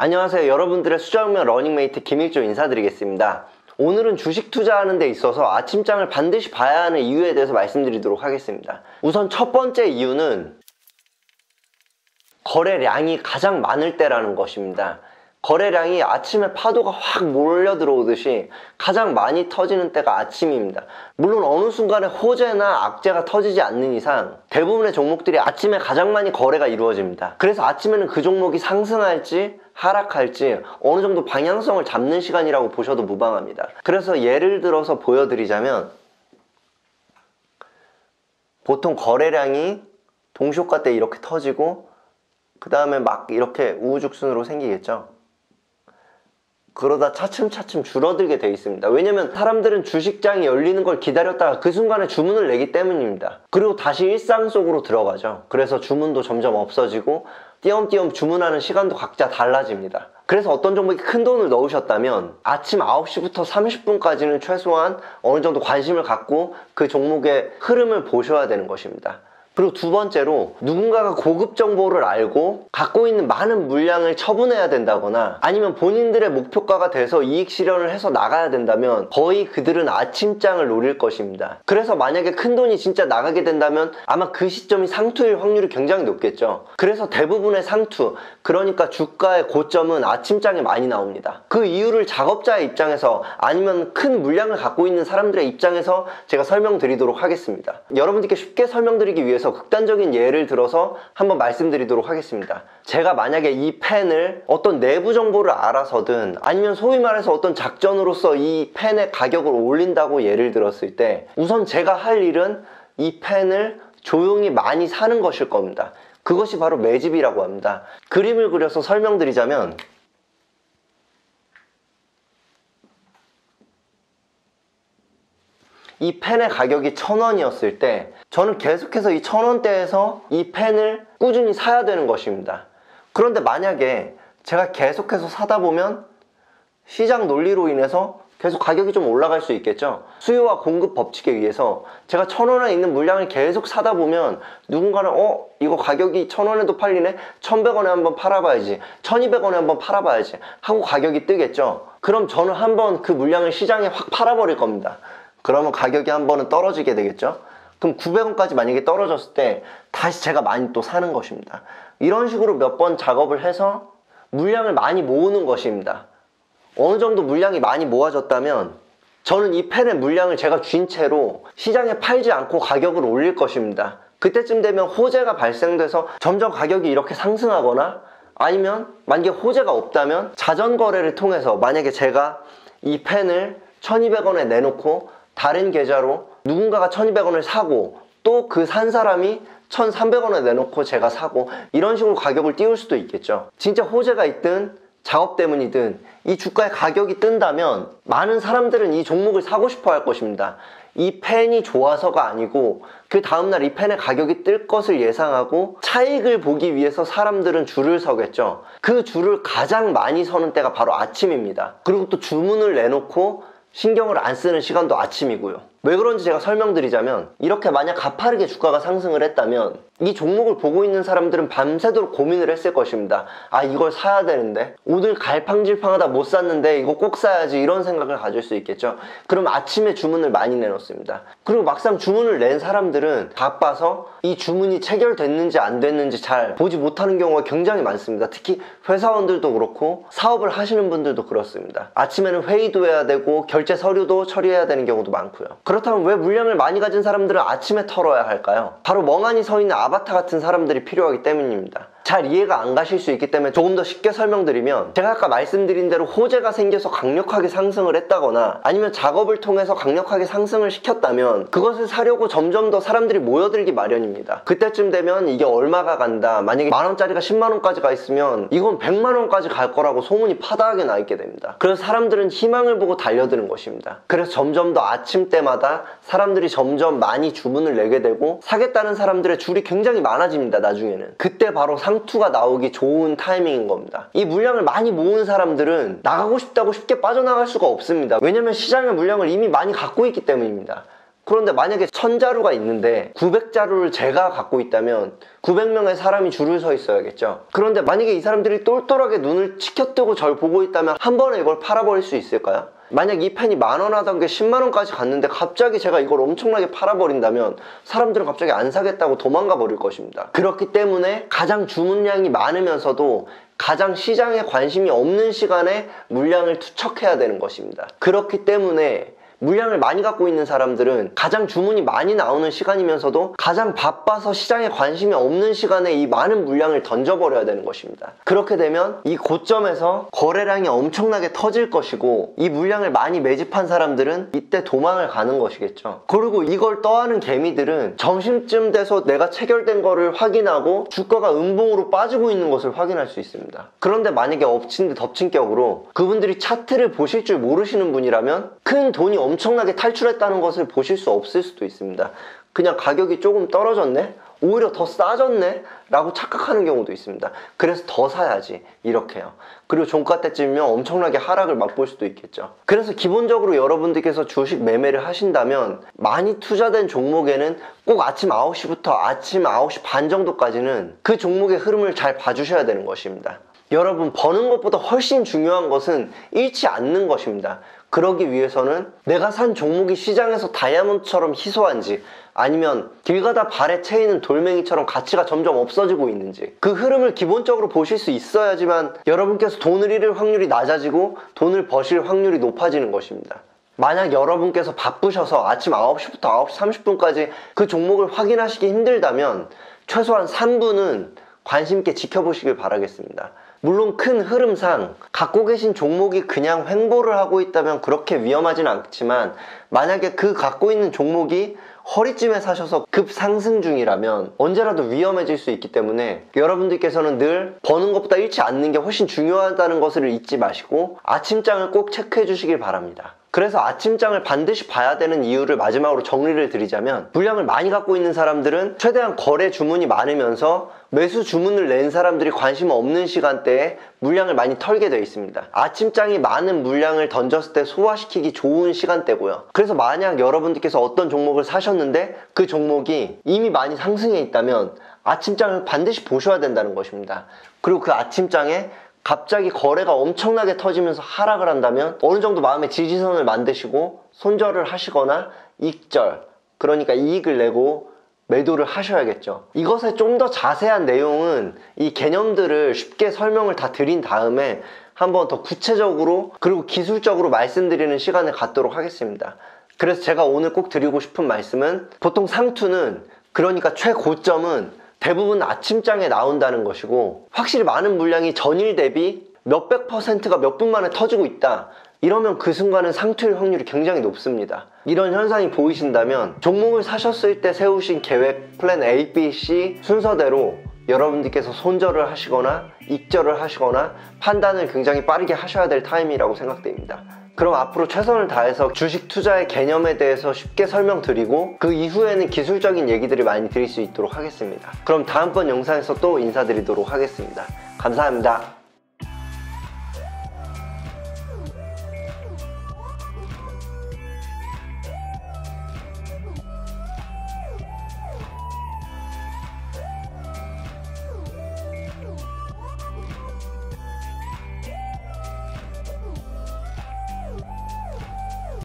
안녕하세요. 여러분들의 수정면 러닝메이트 김일조 인사드리겠습니다. 오늘은 주식 투자하는 데 있어서 아침장을 반드시 봐야 하는 이유에 대해서 말씀드리도록 하겠습니다. 우선 첫 번째 이유는 거래량이 가장 많을 때라는 것입니다. 거래량이 아침에 파도가 확 몰려 들어오듯이 가장 많이 터지는 때가 아침입니다. 물론 어느 순간에 호재나 악재가 터지지 않는 이상 대부분의 종목들이 아침에 가장 많이 거래가 이루어집니다. 그래서 아침에는 그 종목이 상승할지 하락할지 어느 정도 방향성을 잡는 시간이라고 보셔도 무방합니다. 그래서 예를 들어서 보여드리자면 보통 거래량이 동시효과 때 이렇게 터지고 그 다음에 막 이렇게 우후죽순으로 생기겠죠. 그러다 차츰차츰 줄어들게 돼 있습니다. 왜냐면 사람들은 주식장이 열리는 걸 기다렸다가 그 순간에 주문을 내기 때문입니다. 그리고 다시 일상 속으로 들어가죠. 그래서 주문도 점점 없어지고 띄엄띄엄 주문하는 시간도 각자 달라집니다. 그래서 어떤 종목에 큰 돈을 넣으셨다면 아침 9시부터 30분까지는 최소한 어느 정도 관심을 갖고 그 종목의 흐름을 보셔야 되는 것입니다. 그리고 두 번째로 누군가가 고급 정보를 알고 갖고 있는 많은 물량을 처분해야 된다거나 아니면 본인들의 목표가가 돼서 이익 실현을 해서 나가야 된다면 거의 그들은 아침장을 노릴 것입니다. 그래서 만약에 큰 돈이 진짜 나가게 된다면 아마 그 시점이 상투일 확률이 굉장히 높겠죠. 그래서 대부분의 상투, 그러니까 주가의 고점은 아침장에 많이 나옵니다. 그 이유를 작업자의 입장에서 아니면 큰 물량을 갖고 있는 사람들의 입장에서 제가 설명드리도록 하겠습니다. 여러분들께 쉽게 설명드리기 위해서 극단적인 예를 들어서 한번 말씀드리도록 하겠습니다. 제가 만약에 이 펜을 어떤 내부 정보를 알아서든 아니면 소위 말해서 어떤 작전으로서 이 펜의 가격을 올린다고 예를 들었을 때 우선 제가 할 일은 이 펜을 조용히 많이 사는 것일 겁니다. 그것이 바로 매집이라고 합니다. 그림을 그려서 설명드리자면 이 펜의 가격이 1,000원이었을 때 저는 계속해서 이 1,000원대에서 이 펜을 꾸준히 사야 되는 것입니다. 그런데 만약에 제가 계속해서 사다 보면 시장 논리로 인해서 계속 가격이 좀 올라갈 수 있겠죠. 수요와 공급 법칙에 의해서 제가 1,000원에 있는 물량을 계속 사다 보면 누군가는 이거 가격이 1,000원에도 팔리네? 1,100원에 한번 팔아봐야지, 1,200원에 한번 팔아봐야지 하고 가격이 뜨겠죠. 그럼 저는 한번 그 물량을 시장에 확 팔아버릴 겁니다. 그러면 가격이 한 번은 떨어지게 되겠죠. 그럼 900원까지 만약에 떨어졌을 때 다시 제가 많이 또 사는 것입니다. 이런 식으로 몇 번 작업을 해서 물량을 많이 모으는 것입니다. 어느 정도 물량이 많이 모아졌다면 저는 이 펜의 물량을 제가 쥔 채로 시장에 팔지 않고 가격을 올릴 것입니다. 그때쯤 되면 호재가 발생돼서 점점 가격이 이렇게 상승하거나 아니면 만약에 호재가 없다면 자전거래를 통해서 만약에 제가 이 펜을 1,200원에 내놓고 다른 계좌로 누군가가 1,200원을 사고 또 그 산 사람이 1,300원에 내놓고 제가 사고 이런 식으로 가격을 띄울 수도 있겠죠. 진짜 호재가 있든 작업 때문이든 이 주가의 가격이 뜬다면 많은 사람들은 이 종목을 사고 싶어 할 것입니다. 이 펜이 좋아서가 아니고 그 다음날 이 펜의 가격이 뜰 것을 예상하고 차익을 보기 위해서 사람들은 줄을 서겠죠. 그 줄을 가장 많이 서는 때가 바로 아침입니다. 그리고 또 주문을 내놓고 신경을 안 쓰는 시간도 아침이고요. 왜 그런지 제가 설명드리자면 이렇게 만약 가파르게 주가가 상승을 했다면 이 종목을 보고 있는 사람들은 밤새도록 고민을 했을 것입니다. 아, 이걸 사야 되는데 오늘 갈팡질팡하다 못 샀는데 이거 꼭 사야지, 이런 생각을 가질 수 있겠죠. 그럼 아침에 주문을 많이 내놓습니다. 그리고 막상 주문을 낸 사람들은 바빠서 이 주문이 체결됐는지 안 됐는지 잘 보지 못하는 경우가 굉장히 많습니다. 특히 회사원들도 그렇고 사업을 하시는 분들도 그렇습니다. 아침에는 회의도 해야 되고 결제 서류도 처리해야 되는 경우도 많고요. 그렇다면 왜 물량을 많이 가진 사람들은 아침에 털어야 할까요? 바로 멍하니 서 있는 아바타 같은 사람들이 필요하기 때문입니다. 잘 이해가 안 가실 수 있기 때문에 조금 더 쉽게 설명드리면 제가 아까 말씀드린 대로 호재가 생겨서 강력하게 상승을 했다거나 아니면 작업을 통해서 강력하게 상승을 시켰다면 그것을 사려고 점점 더 사람들이 모여들기 마련입니다. 그때쯤 되면 이게 얼마가 간다, 만약에 만원짜리가 10만원까지 가 있으면 이건 100만원까지 갈 거라고 소문이 파다하게 나 있게 됩니다. 그래서 사람들은 희망을 보고 달려드는 것입니다. 그래서 점점 더 아침 때마다 사람들이 점점 많이 주문을 내게 되고 사겠다는 사람들의 줄이 굉장히 많아집니다. 나중에는 그때 바로 상투가 나오기 좋은 타이밍인 겁니다. 이 물량을 많이 모은 사람들은 나가고 싶다고 쉽게 빠져나갈 수가 없습니다. 왜냐면 시장의 물량을 이미 많이 갖고 있기 때문입니다. 그런데 만약에 1000자루가 있는데 900자루를 제가 갖고 있다면 900명의 사람이 줄을 서 있어야겠죠. 그런데 만약에 이 사람들이 똘똘하게 눈을 치켜뜨고 절 보고 있다면 한 번에 이걸 팔아버릴 수 있을까요? 만약 이 펜이 10,000원 하던 게 10만원까지 갔는데 갑자기 제가 이걸 엄청나게 팔아버린다면 사람들은 갑자기 안 사겠다고 도망가 버릴 것입니다. 그렇기 때문에 가장 주문량이 많으면서도 가장 시장에 관심이 없는 시간에 물량을 투척해야 되는 것입니다. 그렇기 때문에 물량을 많이 갖고 있는 사람들은 가장 주문이 많이 나오는 시간이면서도 가장 바빠서 시장에 관심이 없는 시간에 이 많은 물량을 던져버려야 되는 것입니다. 그렇게 되면 이 고점에서 거래량이 엄청나게 터질 것이고 이 물량을 많이 매집한 사람들은 이때 도망을 가는 것이겠죠. 그리고 이걸 떠하는 개미들은 점심쯤 돼서 내가 체결된 거를 확인하고 주가가 음봉으로 빠지고 있는 것을 확인할 수 있습니다. 그런데 만약에 엎친 데 덮친 격으로 그분들이 차트를 보실 줄 모르시는 분이라면 큰 돈이 엄청나게 탈출했다는 것을 보실 수 없을 수도 있습니다. 그냥 가격이 조금 떨어졌네? 오히려 더 싸졌네? 라고 착각하는 경우도 있습니다. 그래서 더 사야지 이렇게요. 그리고 종가 때쯤이면 엄청나게 하락을 맛볼 수도 있겠죠. 그래서 기본적으로 여러분들께서 주식 매매를 하신다면 많이 투자된 종목에는 꼭 아침 9시부터 아침 9시 반 정도까지는 그 종목의 흐름을 잘 봐주셔야 되는 것입니다. 여러분, 버는 것보다 훨씬 중요한 것은 잃지 않는 것입니다. 그러기 위해서는 내가 산 종목이 시장에서 다이아몬드처럼 희소한지 아니면 길 가다 발에 채이는 돌멩이처럼 가치가 점점 없어지고 있는지 그 흐름을 기본적으로 보실 수 있어야지만 여러분께서 돈을 잃을 확률이 낮아지고 돈을 버실 확률이 높아지는 것입니다. 만약 여러분께서 바쁘셔서 아침 9시부터 9시 30분까지 그 종목을 확인하시기 힘들다면 최소한 3분은 관심 있게 지켜보시길 바라겠습니다. 물론 큰 흐름상 갖고 계신 종목이 그냥 횡보를 하고 있다면 그렇게 위험하진 않지만 만약에 그 갖고 있는 종목이 허리쯤에 사셔서 급상승 중이라면 언제라도 위험해질 수 있기 때문에 여러분들께서는 늘 버는 것보다 잃지 않는 게 훨씬 중요하다는 것을 잊지 마시고 아침장을 꼭 체크해 주시길 바랍니다. 그래서 아침장을 반드시 봐야 되는 이유를 마지막으로 정리를 드리자면 물량을 많이 갖고 있는 사람들은 최대한 거래 주문이 많으면서 매수 주문을 낸 사람들이 관심 없는 시간대에 물량을 많이 털게 되어 있습니다. 아침장이 많은 물량을 던졌을 때 소화시키기 좋은 시간대고요. 그래서 만약 여러분들께서 어떤 종목을 사셨는데 그 종목이 이미 많이 상승해 있다면 아침장을 반드시 보셔야 된다는 것입니다. 그리고 그 아침장에 갑자기 거래가 엄청나게 터지면서 하락을 한다면 어느 정도 마음의 지지선을 만드시고 손절을 하시거나 익절, 그러니까 이익을 내고 매도를 하셔야겠죠. 이것의 좀 더 자세한 내용은 이 개념들을 쉽게 설명을 다 드린 다음에 한번 더 구체적으로 그리고 기술적으로 말씀드리는 시간을 갖도록 하겠습니다. 그래서 제가 오늘 꼭 드리고 싶은 말씀은 보통 상투는 그러니까 최고점은 대부분 아침장에 나온다는 것이고 확실히 많은 물량이 전일 대비 몇백 %가 몇 분 만에 터지고 있다. 이러면 그 순간은 상투일 확률이 굉장히 높습니다. 이런 현상이 보이신다면 종목을 사셨을 때 세우신 계획 플랜 A, B, C 순서대로 여러분들께서 손절을 하시거나 익절을 하시거나 판단을 굉장히 빠르게 하셔야 될 타임이라고 생각됩니다. 그럼 앞으로 최선을 다해서 주식 투자의 개념에 대해서 쉽게 설명드리고 그 이후에는 기술적인 얘기들을 많이 드릴 수 있도록 하겠습니다. 그럼 다음번 영상에서 또 인사드리도록 하겠습니다. 감사합니다.